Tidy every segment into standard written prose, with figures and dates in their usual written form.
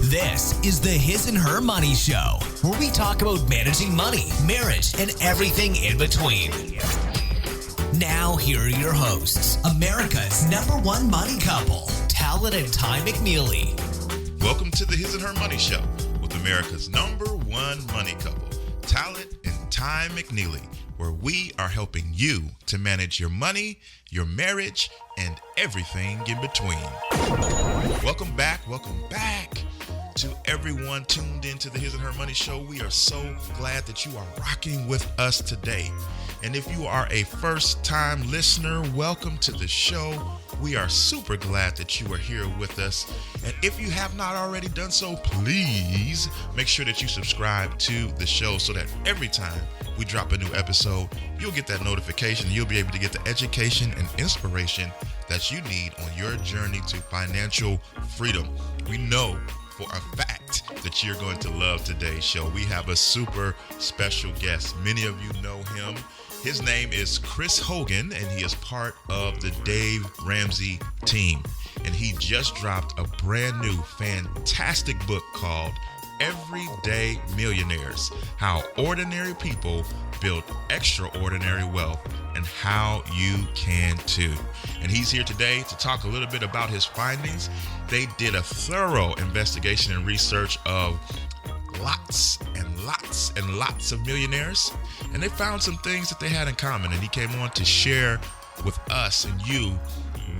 This is the His and Her Money Show, where we talk about managing money, marriage, and everything in between. Now, here are your hosts, America's #1 money couple, Talent and Ty McNeely. Welcome to the His and Her Money Show with America's #1 money couple, Talent and Ty McNeely, where we are helping you to manage your money, your marriage, and everything in between. Welcome back to everyone tuned into the His and Her Money Show. We are so glad that you are rocking with us today. And if you are a first-time listener, welcome to the show. We are super glad that you are here with us. And if you have not already done so, please make sure that you subscribe to the show so that every time we drop a new episode, you'll get that notification. You'll be able to get the education and inspiration that you need on your journey to financial freedom. We know for a fact that you're going to love today's show. We have a super special guest. Many of you know him. His name is Chris Hogan, and he is part of the Dave Ramsey team. And he just dropped a brand new, fantastic book called Everyday Millionaires: How Ordinary People Build Extraordinary Wealth, and how you can too. And he's here today to talk a little bit about his findings. They did a thorough investigation and research of lots of millionaires, and they found some things that they had in common, and he came on to share with us and you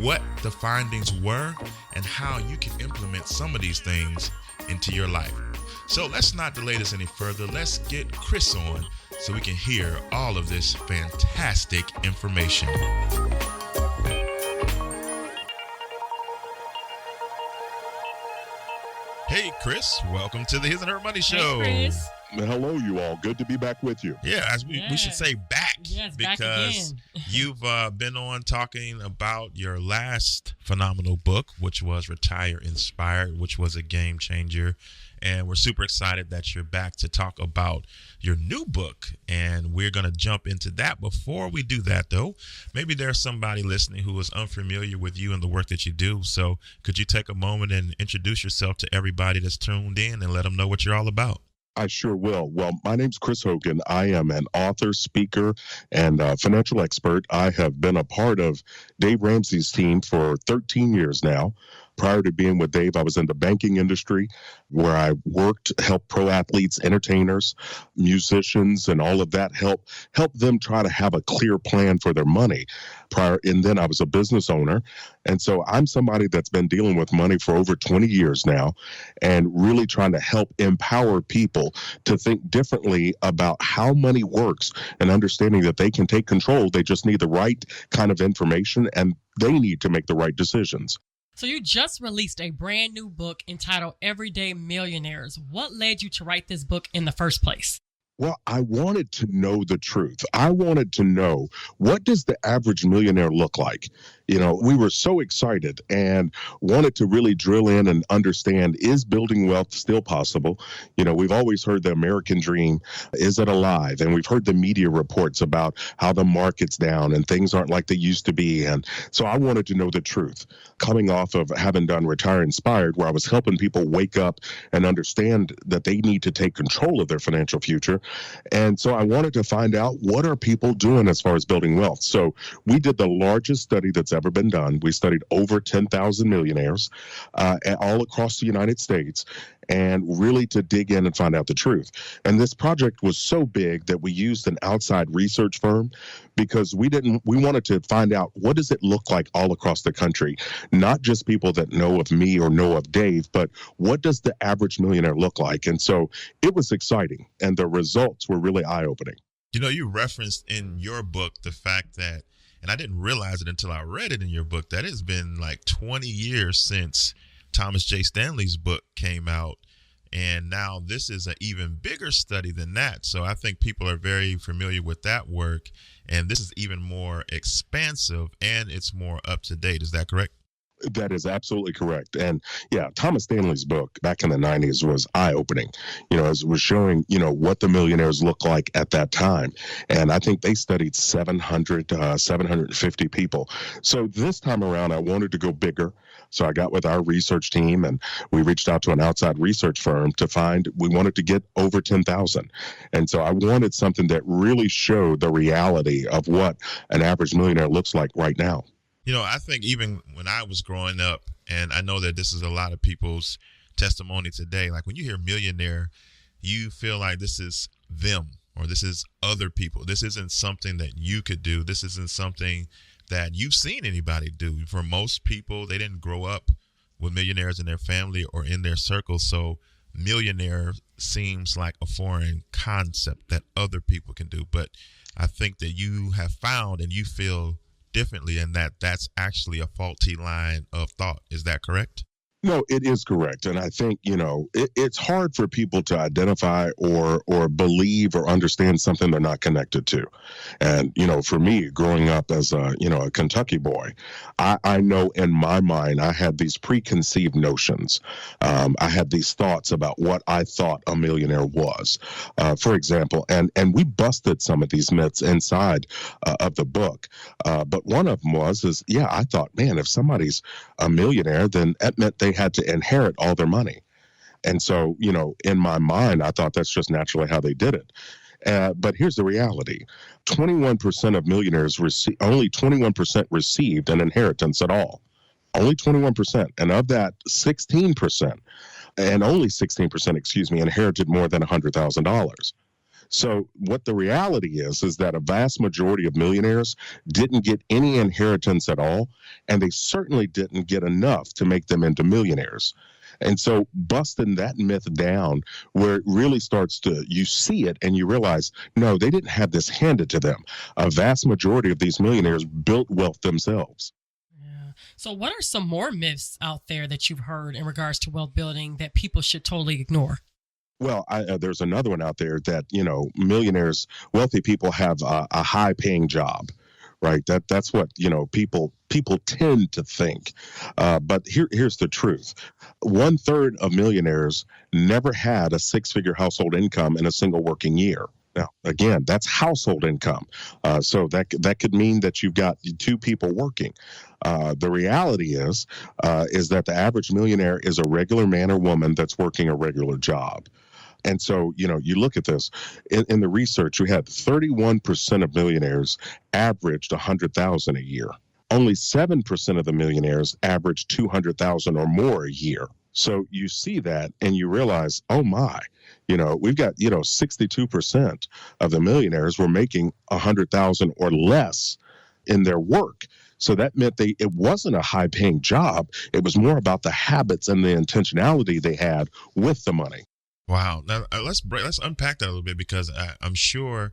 what the findings were and how you can implement some of these things into your life. So let's not delay this any further. Let's get Chris on so we can hear all of this fantastic information. Hey, Chris, welcome to the His and Her Money Show. Hey, Chris. Hello, you all. Good to be back with you. Yeah, we should say back. Yes, because back again. You've been on talking about your last phenomenal book, which was Retire Inspired, which was a game changer. And we're super excited that you're back to talk about your new book. And we're going to jump into that. Before we do that, though, maybe there's somebody listening who is unfamiliar with you and the work that you do. So could you take a moment and introduce yourself to everybody that's tuned in and let them know what you're all about? I sure will. Well, my name's Chris Hogan. I am an author, speaker, and financial expert. I have been a part of Dave Ramsey's team for 13 years now. Prior to being with Dave, I was in the banking industry where I worked, helped pro athletes, entertainers, musicians, and all of that, help them try to have a clear plan for their money. And then I was a business owner. And so I'm somebody that's been dealing with money for over 20 years now and really trying to help empower people to think differently about how money works and understanding that they can take control. They just need the right kind of information and they need to make the right decisions. So you just released a brand new book entitled Everyday Millionaires. What led you to write this book in the first place? Well, I wanted to know the truth. I wanted to know, what does the average millionaire look like? You know, we were so excited and wanted to really drill in and understand, is building wealth still possible? You know, we've always heard the American dream. Is it alive? And we've heard the media reports about how the market's down and things aren't like they used to be. And so I wanted to know the truth. Coming off of having done Retire Inspired, where I was helping people wake up and understand that they need to take control of their financial future. And so I wanted to find out, what are people doing as far as building wealth? So we did the largest study that's ever been done. We studied over 10,000 millionaires all across the United States, and really to dig in and find out the truth. And this project was so big that we used an outside research firm because we wanted to find out, what does it look like all across the country? Not just people that know of me or know of Dave, but what does the average millionaire look like? And so it was exciting, and the results were really eye-opening. You know, you referenced in your book the fact that, and I didn't realize it until I read it in your book, that it's been like 20 years since Thomas J. Stanley's book came out. And now this is an even bigger study than that. So I think people are very familiar with that work. And this is even more expansive and it's more up to date. Is that correct? That is absolutely correct. And yeah, Thomas Stanley's book back in the 90s was eye-opening, as it was showing, what the millionaires look like at that time. And I think they studied 750 people. So this time around, I wanted to go bigger. So I got with our research team and we reached out to an outside research firm to find we wanted to get over 10,000. And so I wanted something that really showed the reality of what an average millionaire looks like right now. I think even when I was growing up, and I know that this is a lot of people's testimony today, like when you hear millionaire, you feel like this is them or this is other people. This isn't something that you could do. This isn't something that you've seen anybody do. For most people, they didn't grow up with millionaires in their family or in their circle. So millionaire seems like a foreign concept that other people can do. But I think that you have found and you feel differently, and that's actually a faulty line of thought. Is that correct? No, it is correct. And I think, it's hard for people to identify or believe or understand something they're not connected to. And, for me, growing up as a Kentucky boy, I know in my mind, I had these preconceived notions. I had these thoughts about what I thought a millionaire was, for example, and we busted some of these myths inside of the book. But one of them I thought, man, if somebody's a millionaire, then that meant they had to inherit all their money. And so, in my mind, I thought that's just naturally how they did it. But here's the reality. 21% of millionaires only 21% received an inheritance at all. Only 21%. And of that, 16%, and only 16%, inherited more than $100,000. So what the reality is that a vast majority of millionaires didn't get any inheritance at all, and they certainly didn't get enough to make them into millionaires. And so busting that myth down where it really starts to, you see it and you realize, no, they didn't have this handed to them. A vast majority of these millionaires built wealth themselves. Yeah. So what are some more myths out there that you've heard in regards to wealth building that people should totally ignore? Well, there's another one out there that, millionaires, wealthy people have a high paying job, right? That's what, people tend to think. But here's the truth. 1/3 of millionaires never had a 6-figure household income in a single working year. Now, again, that's household income. So that could mean that you've got 2 people working. The reality is that the average millionaire is a regular man or woman that's working a regular job. And so, you look at this in the research, we had 31% of millionaires averaged 100,000 a year. Only 7% of the millionaires averaged 200,000 or more a year. So you see that and you realize, oh my, we've got, 62% of the millionaires were making 100,000 or less in their work. So that meant it wasn't a high paying job. It was more about the habits and the intentionality they had with the money. Wow. Now let's unpack that a little bit, because I'm sure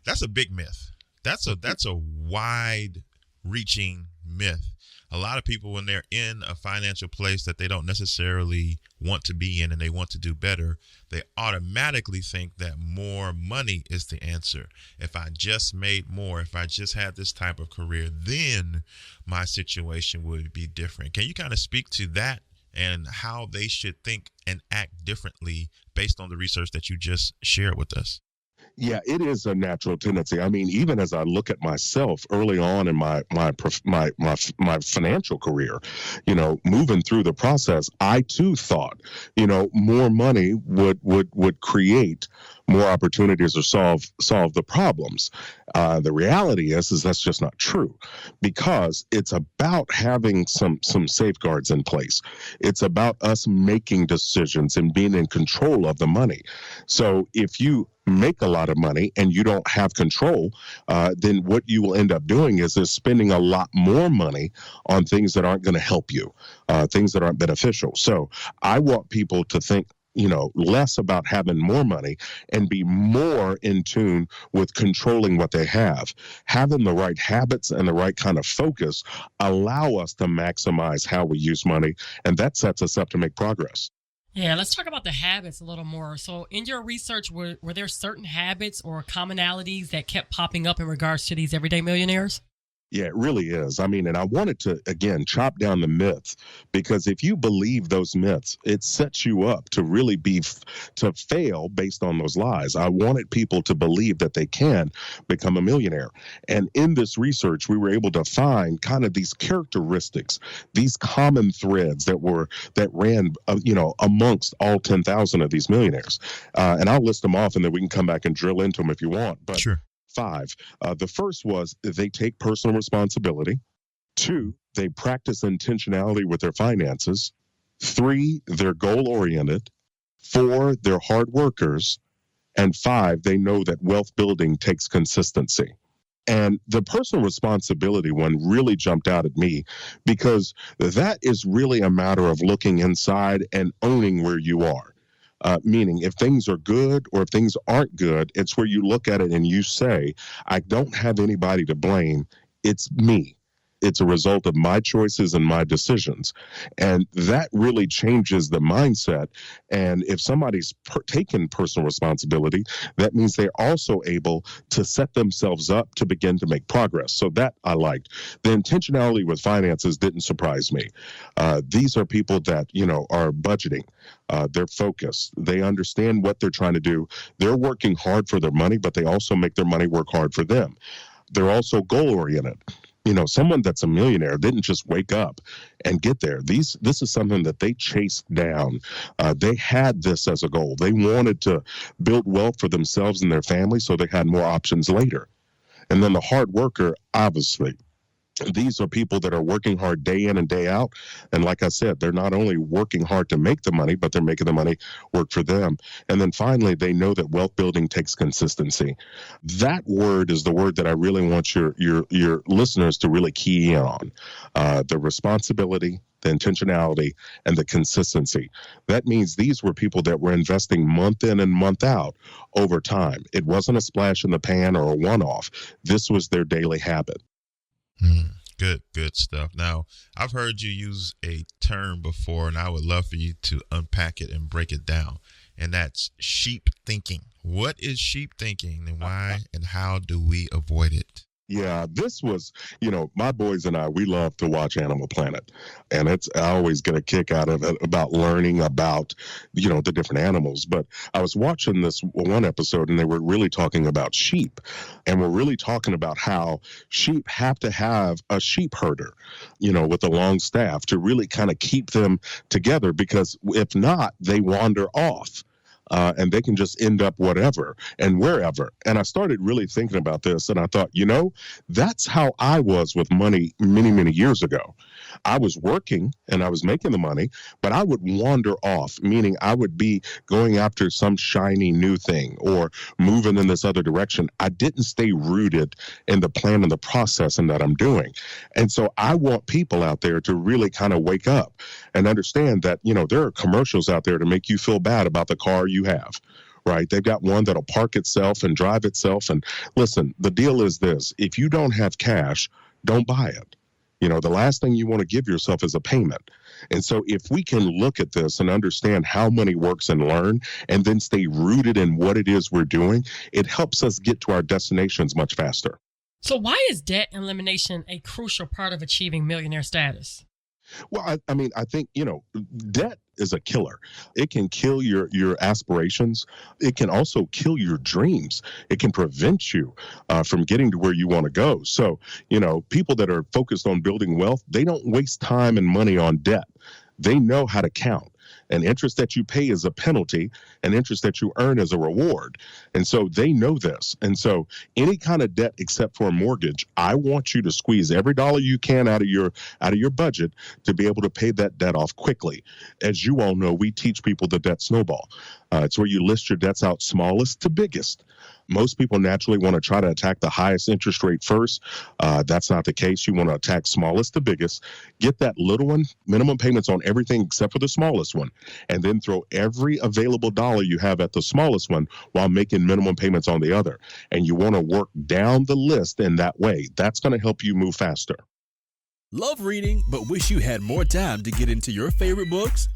that's a big myth. That's a wide-reaching myth. A lot of people, when they're in a financial place that they don't necessarily want to be in and they want to do better, they automatically think that more money is the answer. If I just made more, if I just had this type of career, then my situation would be different. Can you kind of speak to that and how they should think and act differently based on the research that you just shared with us? Yeah, it is a natural tendency. I mean, even as I look at myself early on in my financial career, moving through the process, I too thought, more money would create more opportunities or solve the problems. The reality is that's just not true, because it's about having some safeguards in place. It's about us making decisions and being in control of the money. So if you make a lot of money and you don't have control, then what you will end up doing is spending a lot more money on things that aren't going to help you, things that aren't beneficial. So I want people to think, less about having more money and be more in tune with controlling what they have. Having the right habits and the right kind of focus allow us to maximize how we use money, and that sets us up to make progress. Yeah, let's talk about the habits a little more. So in your research, were there certain habits or commonalities that kept popping up in regards to these everyday millionaires? Yeah, it really is. I mean, and I wanted to, again, chop down the myths, because if you believe those myths, it sets you up to really to fail based on those lies. I wanted people to believe that they can become a millionaire. And in this research, we were able to find kind of these characteristics, these common threads that ran, amongst all 10,000 of these millionaires. And I'll list them off, and then we can come back and drill into them if you want. But Sure. 5. The first was they take personal responsibility. 2, they practice intentionality with their finances. 3, they're goal-oriented. 4, they're hard workers. And 5, they know that wealth building takes consistency. And the personal responsibility one really jumped out at me, because that is really a matter of looking inside and owning where you are. Meaning, if things are good or if things aren't good, it's where you look at it and you say, I don't have anybody to blame. It's me. It's a result of my choices and my decisions. And that really changes the mindset. And if somebody's taken personal responsibility, that means they're also able to set themselves up to begin to make progress. So that I liked. The intentionality with finances didn't surprise me. These are people that, are budgeting. They're focused. They understand what they're trying to do. They're working hard for their money, but they also make their money work hard for them. They're also goal-oriented. Someone that's a millionaire didn't just wake up and get there. This is something that they chased down. They had this as a goal. They wanted to build wealth for themselves and their family, so they had more options later. And then the hard worker, obviously. These are people that are working hard day in and day out. And like I said, they're not only working hard to make the money, but they're making the money work for them. And then finally, they know that wealth building takes consistency. That word is the word that I really want your listeners to really key in on. The responsibility, the intentionality, and the consistency. That means these were people that were investing month in and month out over time. It wasn't a splash in the pan or a one-off. This was their daily habit. Good stuff. Now, I've heard you use a term before, and I would love for you to unpack it and break it down. And that's sheep thinking. What is sheep thinking, and why and how do we avoid it? Yeah, this was, my boys and I, we love to watch Animal Planet. And I always get a kick out of it about learning about, the different animals. But I was watching this one episode, and they were really talking about sheep. And we're really talking about how sheep have to have a sheep herder, with a long staff to really kind of keep them together, because if not, they wander off. And they can just end up whatever and wherever. And I started really thinking about this, and I thought, that's how I was with money many, many years ago. I was working and I was making the money, but I would wander off, meaning I would be going after some shiny new thing or moving in this other direction. I didn't stay rooted in the plan and the process and that I'm doing. And so I want people out there to really kind of wake up and understand that, there are commercials out there to make you feel bad about the car you have. Right? They've got one that'll park itself and drive itself. And listen, the deal is this: if you don't have cash, don't buy it. The last thing you want to give yourself is a payment. And so if we can look at this and understand how money works and learn, and then stay rooted in what it is we're doing, it helps us get to our destinations much faster. So why is debt elimination a crucial part of achieving millionaire status? Well, I think, debt is a killer. It can kill your aspirations. It can also kill your dreams. It can prevent you from getting to where you want to go. So, people that are focused on building wealth, they don't waste time and money on debt. They know how to count. And interest that you pay is a penalty, and interest that you earn is a reward. And so they know this. And so any kind of debt except for a mortgage, I want you to squeeze every dollar you can out of your budget to be able to pay that debt off quickly. As you all know, we teach people the debt snowball. It's where you list your debts out smallest to biggest. Most people naturally want to try to attack the highest interest rate first. That's not the case. You want to attack smallest to biggest, get that little one, minimum payments on everything except for the smallest one, and then throw every available dollar you have at the smallest one while making minimum payments on the other. And you want to work down the list in that way. That's going to help you move faster. Love reading, but wish you had more time to get into your favorite books?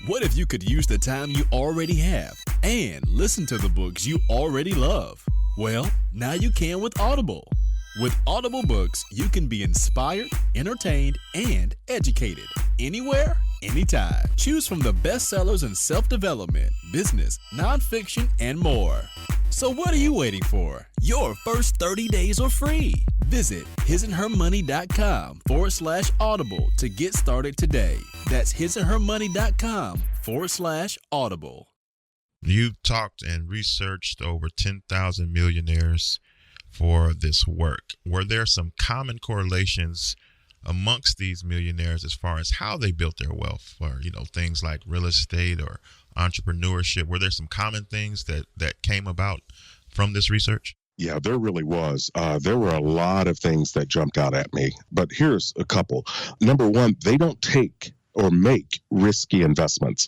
What if you could use the time you already have and listen to the books you already love? Well, now you can with Audible. With Audible books, you can be inspired, entertained, and educated anywhere, anytime. Choose from the bestsellers in self-development, business, nonfiction, and more. So what are you waiting for? Your first 30 days are free. Visit hisandhermoney.com/audible to get started today. That's hisandhermoney.com/audible. You've talked and researched over 10,000 millionaires for this work. Were there some common correlations amongst these millionaires as far as how they built their wealth, or things like real estate or entrepreneurship? Were there some common things that came about from this research? Yeah, there really was. There were a lot of things that jumped out at me, but here's a couple. Number one, they don't take or make risky investments.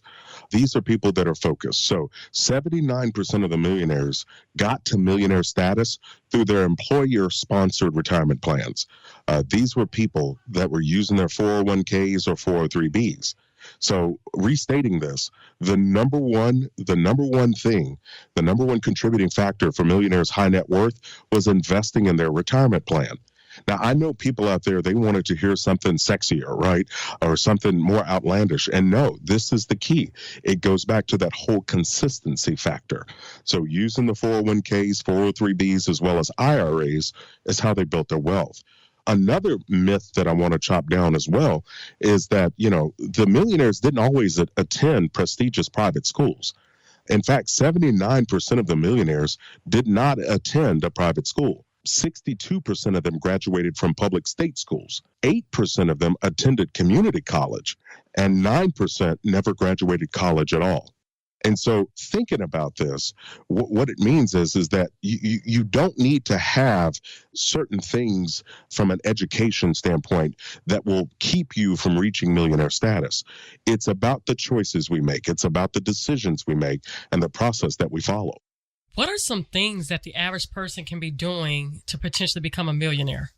These are people that are focused. So 79% of the millionaires got to millionaire status through their employer-sponsored retirement plans. These were people that were using their 401ks or 403bs. So restating this, the number one contributing factor for millionaires' high net worth was investing in their retirement plan. Now, I know people out there, they wanted to hear something sexier, right? Or something more outlandish. And no, this is the key. It goes back to that whole consistency factor. So using the 401ks, 403bs, as well as IRAs is how they built their wealth. Another myth that I want to chop down as well is that, the millionaires didn't always attend prestigious private schools. In fact, 79% of the millionaires did not attend a private school. 62% of them graduated from public state schools. 8% of them attended community college, and 9% never graduated college at all. And so thinking about this, what it means is that you don't need to have certain things from an education standpoint that will keep you from reaching millionaire status. It's about the choices we make. It's about the decisions we make and the process that we follow. What are some things that the average person can be doing to potentially become a millionaire?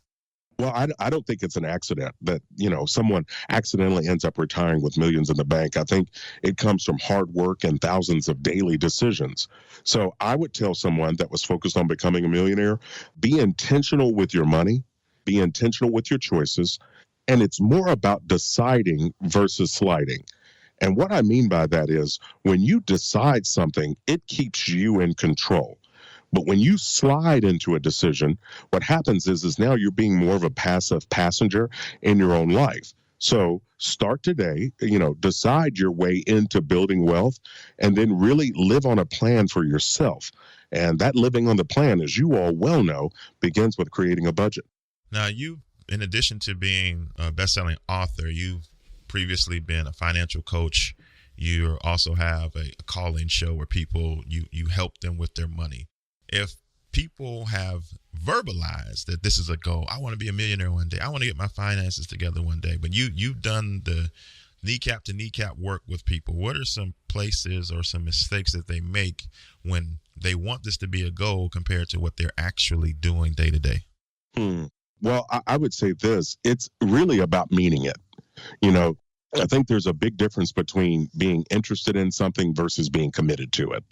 Well, I don't think it's an accident that, someone accidentally ends up retiring with millions in the bank. I think it comes from hard work and thousands of daily decisions. So I would tell someone that was focused on becoming a millionaire, be intentional with your money, be intentional with your choices, and it's more about deciding versus sliding. And what I mean by that is when you decide something, it keeps you in control. But when you slide into a decision, what happens is now you're being more of a passive passenger in your own life. So start today, decide your way into building wealth, and then really live on a plan for yourself. And that living on the plan, as you all well know, begins with creating a budget. Now, you, in addition to being a best-selling author, you've previously been a financial coach. You also have a call-in show where people, you help them with their money. If people have verbalized that this is a goal, I want to be a millionaire one day, I want to get my finances together one day, but you've done the kneecap to kneecap work with people, what are some places or some mistakes that they make when they want this to be a goal compared to what they're actually doing day to day? Well, I would say this, it's really about meaning it. I think there's a big difference between being interested in something versus being committed to it.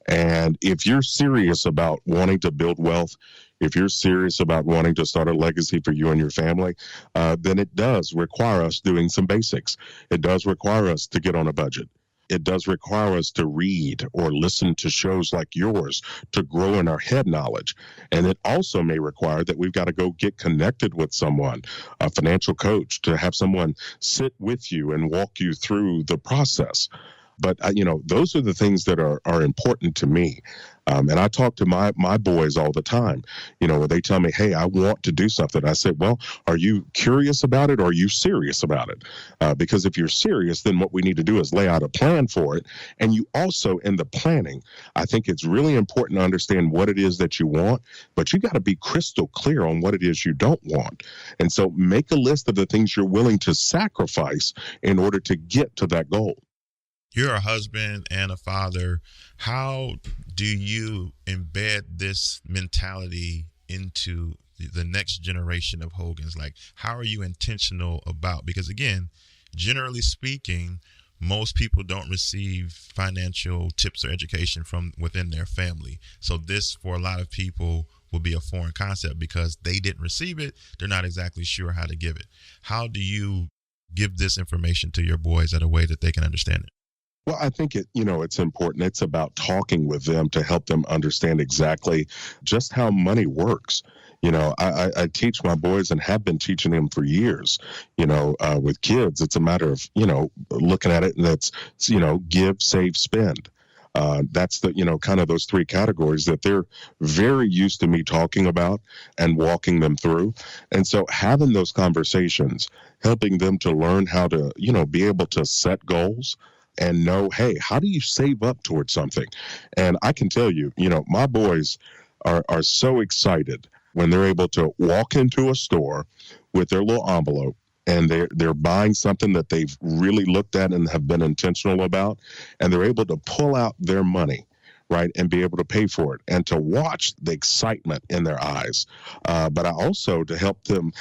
And if you're serious about wanting to build wealth, if you're serious about wanting to start a legacy for you and your family, then it does require us doing some basics. It does require us to get on a budget. It does require us to read or listen to shows like yours to grow in our head knowledge. And it also may require that we've got to go get connected with someone, a financial coach, to have someone sit with you and walk you through the process. But, those are the things that are important to me. And I talk to my boys all the time, where they tell me, hey, I want to do something. I said, well, are you curious about it or are you serious about it? Because if you're serious, then what we need to do is lay out a plan for it. And you also, in the planning, I think it's really important to understand what it is that you want, but you got to be crystal clear on what it is you don't want. And so make a list of the things you're willing to sacrifice in order to get to that goal. You're a husband and a father. How do you embed this mentality into the next generation of Hogans? Like, how are you intentional about, because again, generally speaking, most people don't receive financial tips or education from within their family. So this, for a lot of people, will be a foreign concept because they didn't receive it. They're not exactly sure how to give it. How do you give this information to your boys in a way that they can understand it? Well, I think it's important. It's about talking with them to help them understand exactly just how money works. I teach my boys and have been teaching them for years. With kids, it's a matter of, looking at it, and that's, give, save, spend. That's the, kind of those three categories that they're very used to me talking about and walking them through. And so having those conversations, helping them to learn how to, be able to set goals and know, hey, how do you save up towards something? And I can tell you, my boys are so excited when they're able to walk into a store with their little envelope and they're buying something that they've really looked at and have been intentional about, and they're able to pull out their money, right, and be able to pay for it, and to watch the excitement in their eyes. But I also, to help them,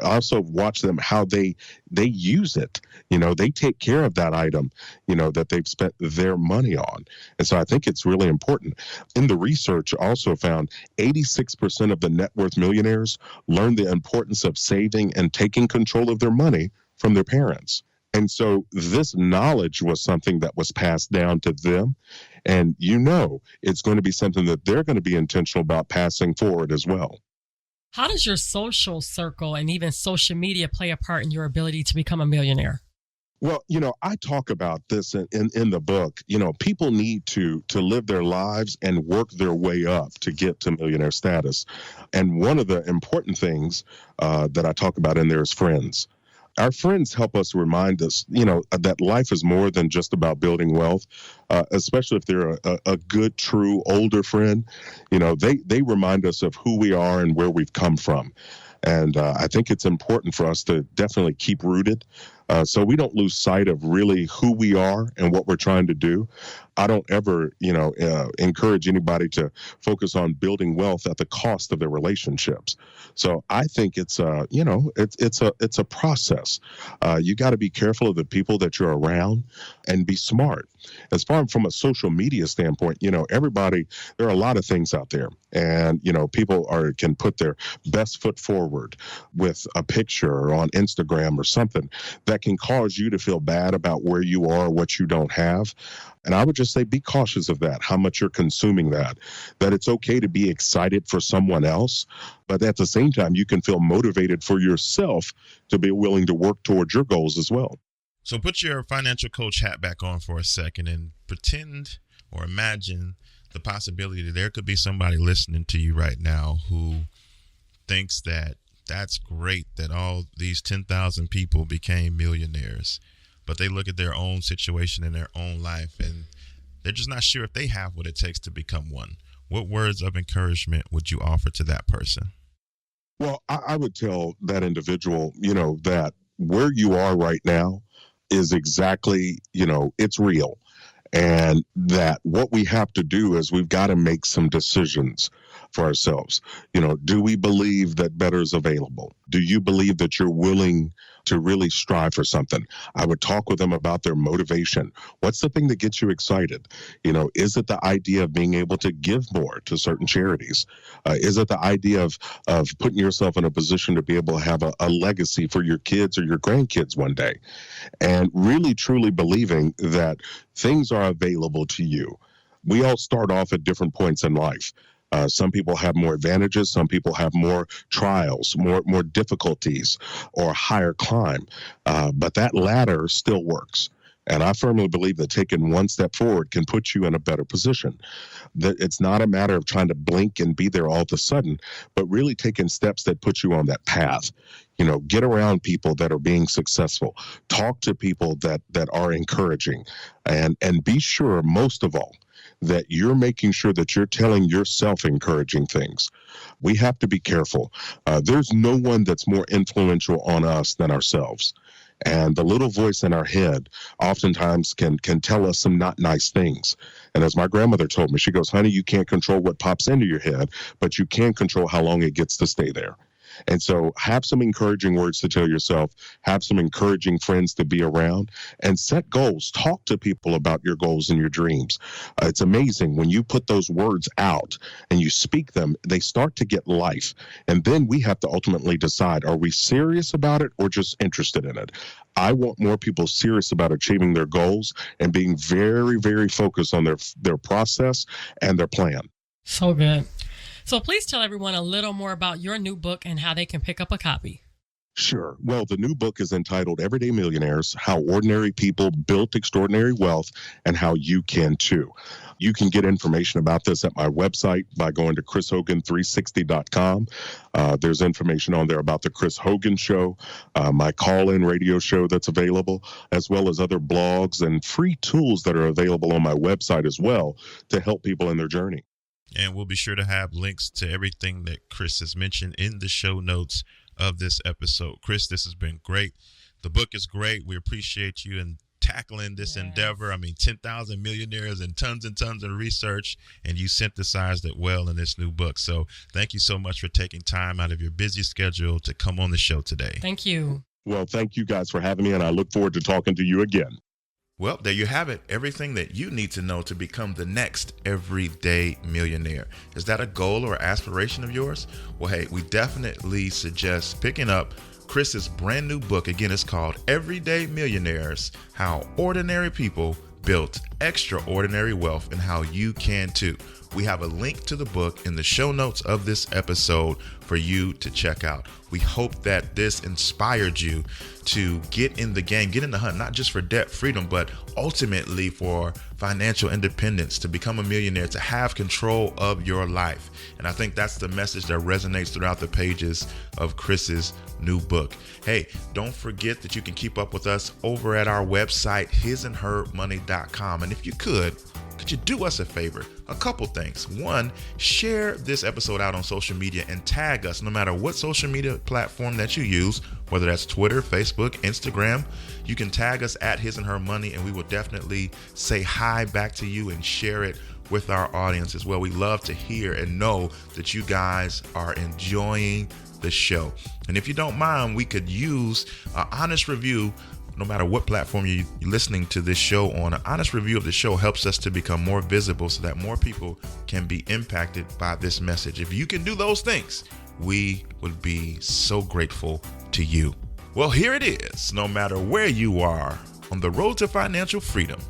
also watch them how they use it. They take care of that item, that they've spent their money on. And so I think it's really important. In the research, also found 86% of the net worth millionaires learned the importance of saving and taking control of their money from their parents. And so this knowledge was something that was passed down to them. And it's going to be something that they're going to be intentional about passing forward as well. How does your social circle and even social media play a part in your ability to become a millionaire? Well, I talk about this in the book. People need to live their lives and work their way up to get to millionaire status. And one of the important things that I talk about in there is friends. Our friends help us remind us, that life is more than just about building wealth, especially if they're a good, true, older friend. They remind us of who we are and where we've come from. And I think it's important for us to definitely keep rooted so we don't lose sight of really who we are and what we're trying to do. I don't ever, encourage anybody to focus on building wealth at the cost of their relationships. So I think it's it's a process. You got to be careful of the people that you're around and be smart. As far from a social media standpoint, everybody, there are a lot of things out there, and people can put their best foot forward with a picture or on Instagram or something that can cause you to feel bad about where you are, what you don't have. And I would just say be cautious of that, how much you're consuming that it's okay to be excited for someone else, but at the same time, you can feel motivated for yourself to be willing to work towards your goals as well. So put your financial coach hat back on for a second and pretend or imagine the possibility that there could be somebody listening to you right now who thinks that that's great that all these 10,000 people became millionaires, but they look at their own situation in their own life and they're just not sure if they have what it takes to become one. What words of encouragement would you offer to that person? Well, I would tell that individual, that where you are right now is exactly, it's real. And that what we have to do is we've got to make some decisions for ourselves. Do we believe that better is available? Do you believe that you're willing to really strive for something? I would talk with them about their motivation. What's the thing that gets you excited? Is it the idea of being able to give more to certain charities? Is it the idea of putting yourself in a position to be able to have a legacy for your kids or your grandkids one day? And really, truly believing that things are available to you. We all start off at different points in life. Some people have more advantages. Some people have more trials, more difficulties, or higher climb. But that ladder still works. And I firmly believe that taking one step forward can put you in a better position. That it's not a matter of trying to blink and be there all of a sudden, but really taking steps that put you on that path. Get around people that are being successful. Talk to people that are encouraging, and be sure, most of all, that you're making sure that you're telling yourself encouraging things. We have to be careful. There's no one that's more influential on us than ourselves. And the little voice in our head oftentimes can tell us some not nice things. And as my grandmother told me, she goes, honey, you can't control what pops into your head, but you can control how long it gets to stay there. And so have some encouraging words to tell yourself, have some encouraging friends to be around, and set goals. Talk to people about your goals and your dreams. It's amazing when you put those words out and you speak them, they start to get life. And then we have to ultimately decide, are we serious about it or just interested in it? I want more people serious about achieving their goals and being very, very focused on their process and their plan. So good. So please tell everyone a little more about your new book and how they can pick up a copy. Sure. Well, the new book is entitled Everyday Millionaires, How Ordinary People Built Extraordinary Wealth and How You Can Too. You can get information about this at my website by going to chrishogan360.com. There's information on there about the Chris Hogan Show, my call-in radio show that's available, as well as other blogs and free tools that are available on my website as well to help people in their journey. And we'll be sure to have links to everything that Chris has mentioned in the show notes of this episode. Chris, this has been great. The book is great. We appreciate you and tackling this endeavor. I mean, 10,000 millionaires and tons of research, and you synthesized it well in this new book. So thank you so much for taking time out of your busy schedule to come on the show today. Thank you. Well, thank you guys for having me, and I look forward to talking to you again. Well, there you have it. Everything that you need to know to become the next everyday millionaire. Is that a goal or aspiration of yours? Well, hey, we definitely suggest picking up Chris's brand new book. Again, it's called Everyday Millionaires, How Ordinary People Built Extraordinary Wealth and How You Can Too. We have a link to the book in the show notes of this episode for you to check out. We hope that this inspired you to get in the game, get in the hunt, not just for debt freedom, but ultimately for financial independence, to become a millionaire, to have control of your life. And I think that's the message that resonates throughout the pages of Chris's new book. Hey, don't forget that you can keep up with us over at our website, hisandhermoney.com. And if you could you do us a favor? A couple things. One, share this episode out on social media and tag us no matter what social media platform that you use, whether that's Twitter, Facebook, Instagram. You can tag us at His and Her Money, and we will definitely say hi back to you and share it with our audience as well. We love to hear and know that you guys are enjoying the show. And if you don't mind, we could use an honest review. No matter what platform you're listening to this show on, an honest review of the show helps us to become more visible so that more people can be impacted by this message. If you can do those things, we would be so grateful to you. Well, here it is. No matter where you are on the road to financial freedom,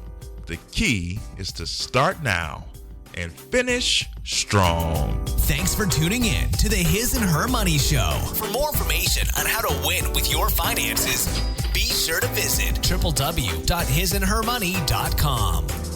the key is to start now and finish strong. Thanks for tuning in to the His and Her Money Show. For more information on how to win with your finances, be sure to visit www.hisandhermoney.com.